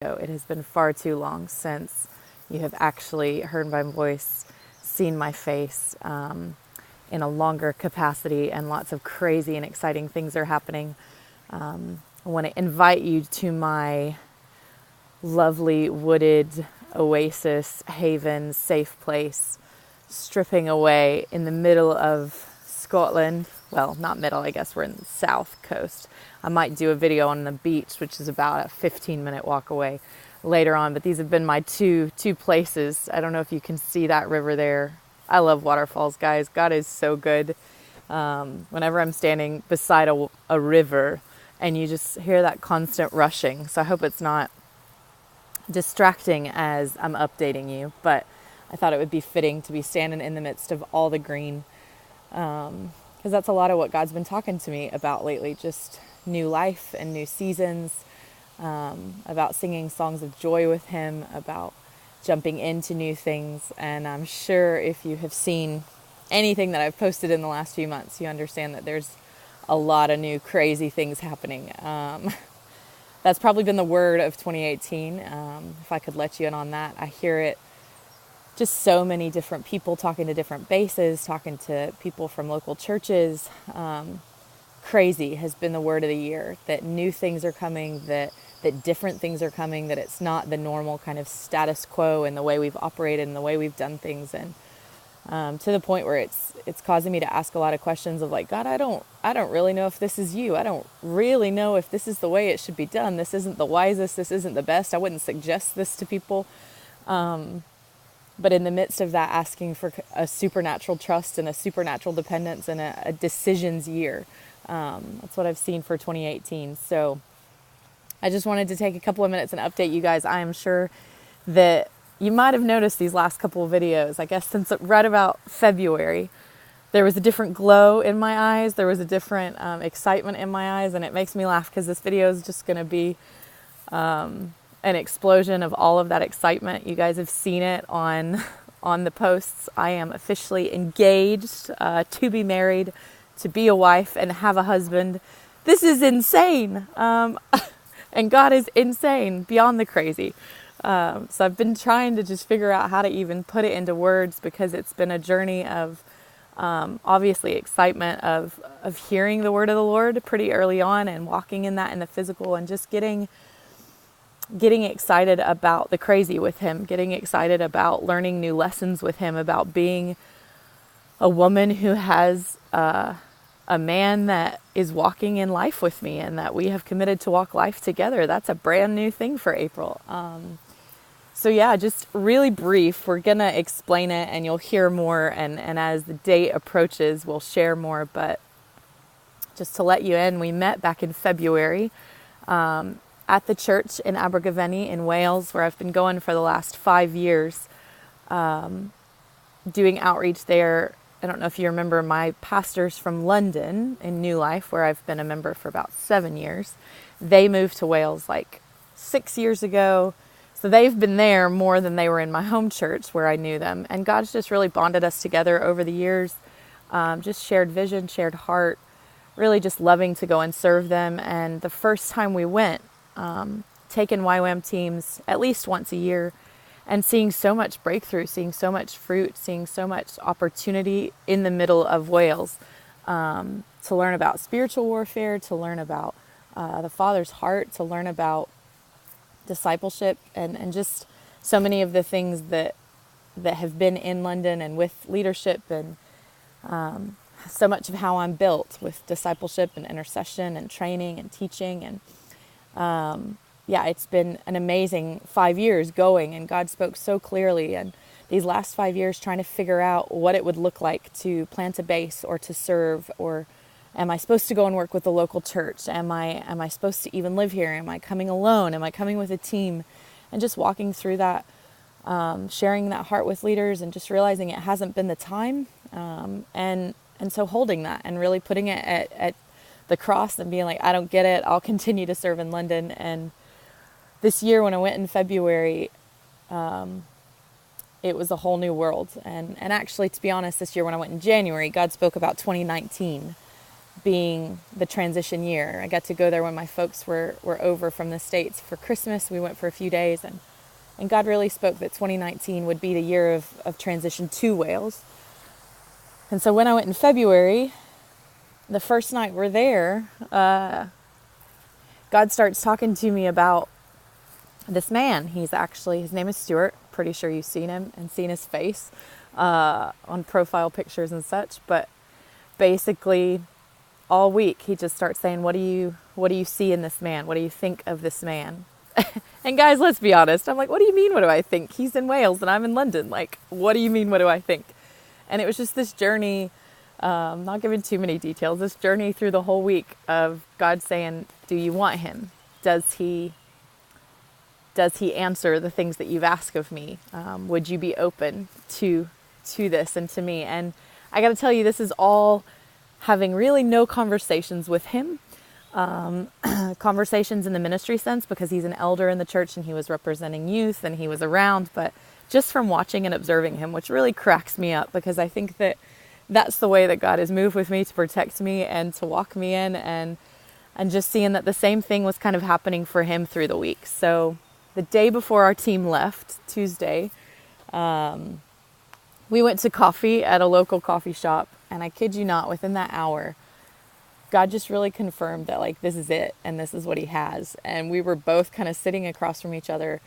It has been far too long since you have actually heard my voice, seen my face in a longer capacity, and lots of crazy and exciting things are happening. I want to invite you to my lovely wooded oasis, haven, safe place, stripping away in the middle of Scotland. Well, not middle, I guess we're in the south coast. I might do a video on the beach, which is about a 15-minute walk away later on, but these have been my two places. I don't know if you can see that river there. I love waterfalls, guys. God is so good. Whenever I'm standing beside a river and you just hear that constant rushing. So I hope it's not distracting as I'm updating you, but I thought it would be fitting to be standing in the midst of all the green, because that's a lot of what God's been talking to me about lately, just new life and new seasons, about singing songs of joy with Him, about jumping into new things. And I'm sure if you have seen anything that I've posted in the last few months, you understand that there's a lot of new crazy things happening. That's probably been the word of 2018. If I could let you in on that, I hear it. Just so many different people talking to different bases, talking to people from local churches. Crazy has been the word of the year, that new things are coming, that different things are coming, that it's not the normal kind of status quo and the way we've operated and the way we've done things. And to the point where it's causing me to ask a lot of questions of like, God, I don't really know if this is you. I don't really know if this is the way it should be done. This isn't the wisest. This isn't the best. I wouldn't suggest this to people. But in the midst of that, asking for a supernatural trust and a supernatural dependence and a decisions year. That's what I've seen for 2018. So I just wanted to take a couple of minutes and update you guys. I am sure that you might have noticed these last couple of videos, I guess since right about February, there was a different glow in my eyes. There was a different excitement in my eyes. And it makes me laugh because this video is just going to be an explosion of all of that excitement. You guys have seen it on the posts. I am officially engaged to be married, to be a wife, and have a husband. This is insane. And God is insane beyond the crazy. So I've been trying to just figure out how to even put it into words, because it's been a journey of obviously excitement of hearing the word of the Lord pretty early on and walking in that in the physical, and just getting excited about the crazy with Him, getting excited about learning new lessons with Him, about being a woman who has a man that is walking in life with me and that we have committed to walk life together. That's a brand new thing for April. So yeah, just really brief. We're going to explain it and you'll hear more. And as the date approaches, we'll share more. But just to let you in, we met back in February at the church in Abergavenny in Wales, where I've been going for the last 5 years, doing outreach there. I don't know if you remember my pastors from London in New Life, where I've been a member for about 7 years. They moved to Wales like 6 years ago. So they've been there more than they were in my home church where I knew them. And God's just really bonded us together over the years. Just shared vision, shared heart, really just loving to go and serve them. And the first time we went, taking YWAM teams at least once a year, and seeing so much breakthrough, seeing so much fruit, seeing so much opportunity in the middle of Wales, to learn about spiritual warfare, to learn about the Father's heart, to learn about discipleship, and just so many of the things that have been in London and with leadership, and so much of how I'm built with discipleship and intercession and training and teaching. And yeah, it's been an amazing 5 years going, and God spoke so clearly. And these last 5 years trying to figure out what it would look like to plant a base or to serve, or am I supposed to go and work with the local church? Am I supposed to even live here? Am I coming alone? Am I coming with a team? And just walking through that, sharing that heart with leaders, and just realizing it hasn't been the time. And so holding that and really putting it at the cross and being like, I don't get it. I'll continue to serve in London. And this year when I went in February, it was a whole new world. And actually, to be honest, this year when I went in January, God spoke about 2019, being the transition year. I got to go there when my folks were over from the States for Christmas. We went for a few days, and God really spoke that 2019 would be the year of transition to Wales. And so when I went in February, the first night we're there, God starts talking to me about this man. His name is Stuart. Pretty sure you've seen him and seen his face on profile pictures and such. But basically, all week he just starts saying, what do you see in this man? What do you think of this man? And guys, let's be honest. I'm like, what do you mean, what do I think? He's in Wales and I'm in London. Like, what do you mean, what do I think? And it was just this journey, not giving too many details, this journey through the whole week of God saying, do you want him? Does he answer the things that you've asked of me? Would you be open to this and to me? And I got to tell you, this is all having really no conversations with him. Conversations in the ministry sense, because he's an elder in the church and he was representing youth and he was around, but just from watching and observing him, which really cracks me up, because I think that that's the way that God has moved with me to protect me and to walk me in, and just seeing that the same thing was kind of happening for him through the week. So the day before our team left, Tuesday, we went to coffee at a local coffee shop, and I kid you not, within that hour, God just really confirmed that, like, this is it and this is what he has. And we were both kind of sitting across from each other,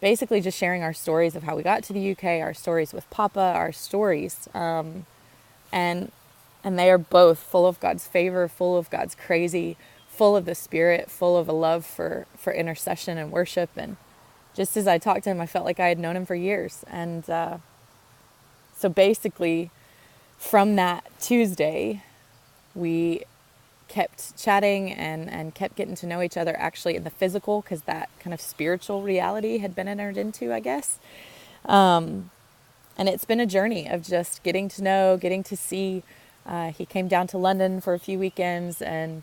basically just sharing our stories of how we got to the UK, our stories with Papa, our stories. And they are both full of God's favor, full of God's crazy, full of the Spirit, full of a love for intercession and worship. And just as I talked to him, I felt like I had known him for years. And so basically, from that Tuesday, we kept chatting and kept getting to know each other actually in the physical, because that kind of spiritual reality had been entered into, I guess. And it's been a journey of just getting to know, getting to see. He came down to London for a few weekends, and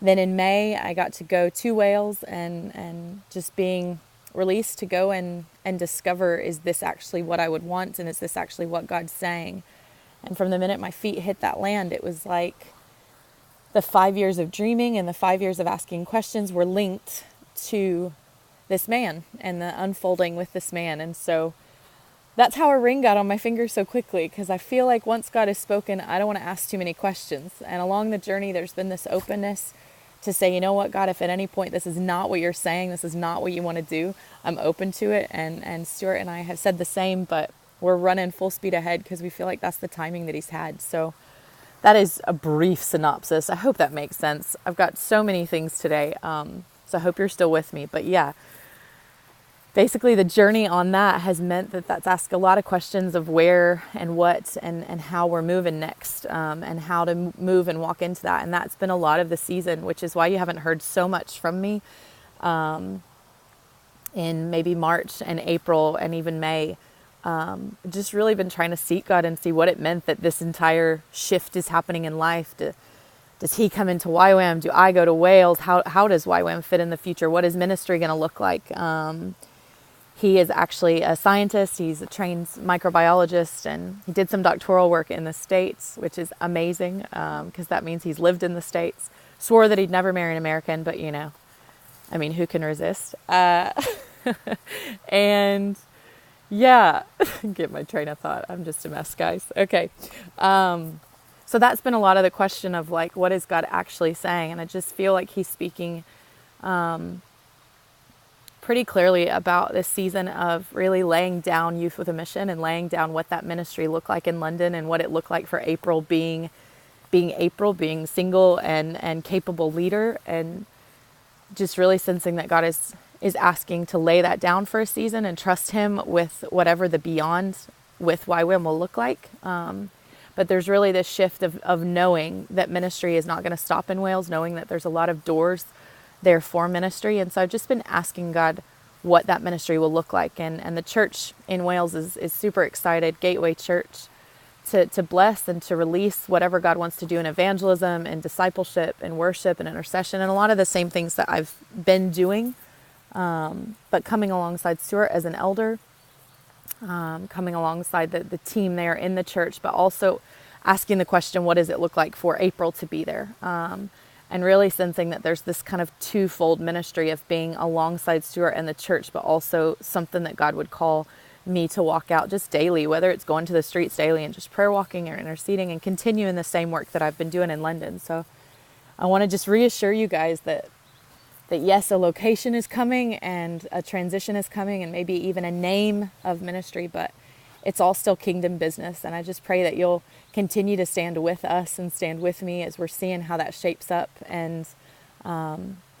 then in May I got to go to Wales and just being released to go and discover, is this actually what I would want, and is this actually what God's saying? And from the minute my feet hit that land, it was like the 5 years of dreaming and the 5 years of asking questions were linked to this man and the unfolding with this man. And so that's how a ring got on my finger so quickly, because I feel like once God has spoken, I don't want to ask too many questions. And along the journey, there's been this openness to say, you know what, God, if at any point this is not what you're saying, this is not what you want to do, I'm open to it. And Stuart and I have said the same, but we're running full speed ahead because we feel like that's the timing that he's had. So that is a brief synopsis. I hope that makes sense. I've got so many things today, so I hope you're still with me. But yeah, basically the journey on that has meant that that's asked a lot of questions of where and what and how we're moving next, and how to move and walk into that. And that's been a lot of the season, which is why you haven't heard so much from me in maybe March and April and even May. Just really been trying to seek God and see what it meant that this entire shift is happening in life. Does he come into YWAM? Do I go to Wales? How does YWAM fit in the future? What is ministry going to look like? He is actually a scientist. He's a trained microbiologist, and he did some doctoral work in the States, which is amazing, because that means he's lived in the States. Swore that he'd never marry an American, but you know, I mean, who can resist? And yeah, get my train of thought. I'm just a mess, guys. Okay. So that's been a lot of the question of like, what is God actually saying? And I just feel like he's speaking pretty clearly about this season of really laying down Youth with a Mission and laying down what that ministry looked like in London and what it looked like for April being April, being single and capable leader, and just really sensing that God is asking to lay that down for a season and trust him with whatever the beyond with YWAM will look like. But there's really this shift of knowing that ministry is not going to stop in Wales, knowing that there's a lot of doors there for ministry. And so I've just been asking God what that ministry will look like. And the church in Wales is super excited, Gateway Church, to bless and to release whatever God wants to do in evangelism and discipleship and worship and intercession and a lot of the same things that I've been doing. But coming alongside Stuart as an elder, coming alongside the team there in the church, but also asking the question, what does it look like for April to be there? And really sensing that there's this kind of twofold ministry of being alongside Stuart and the church, but also something that God would call me to walk out just daily, whether it's going to the streets daily and just prayer walking or interceding and continuing the same work that I've been doing in London. So I want to just reassure you guys that yes, a location is coming and a transition is coming and maybe even a name of ministry, but it's all still kingdom business. And I just pray that you'll continue to stand with us and stand with me as we're seeing how that shapes up and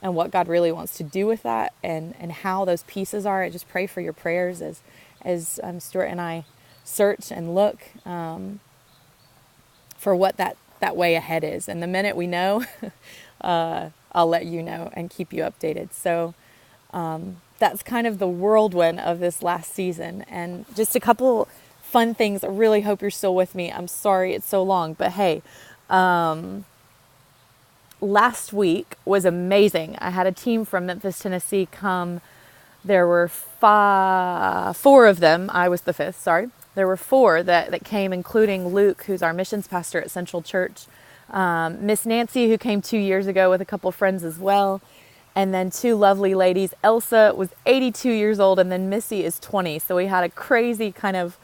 what God really wants to do with that and how those pieces are. I just pray for your prayers as Stuart and I search and look for what that way ahead is. And the minute we know, I'll let you know and keep you updated. So that's kind of the whirlwind of this last season. And just a couple fun things. I really hope you're still with me. I'm sorry it's so long, but hey, last week was amazing. I had a team from Memphis, Tennessee come. There were four of them. I was the fifth, sorry. There were four that came, including Luke, who's our missions pastor at Central Church, Miss Nancy, who came 2 years ago with a couple friends as well, and then two lovely ladies. Elsa was 82 years old, and then Missy is 20. So we had a crazy kind of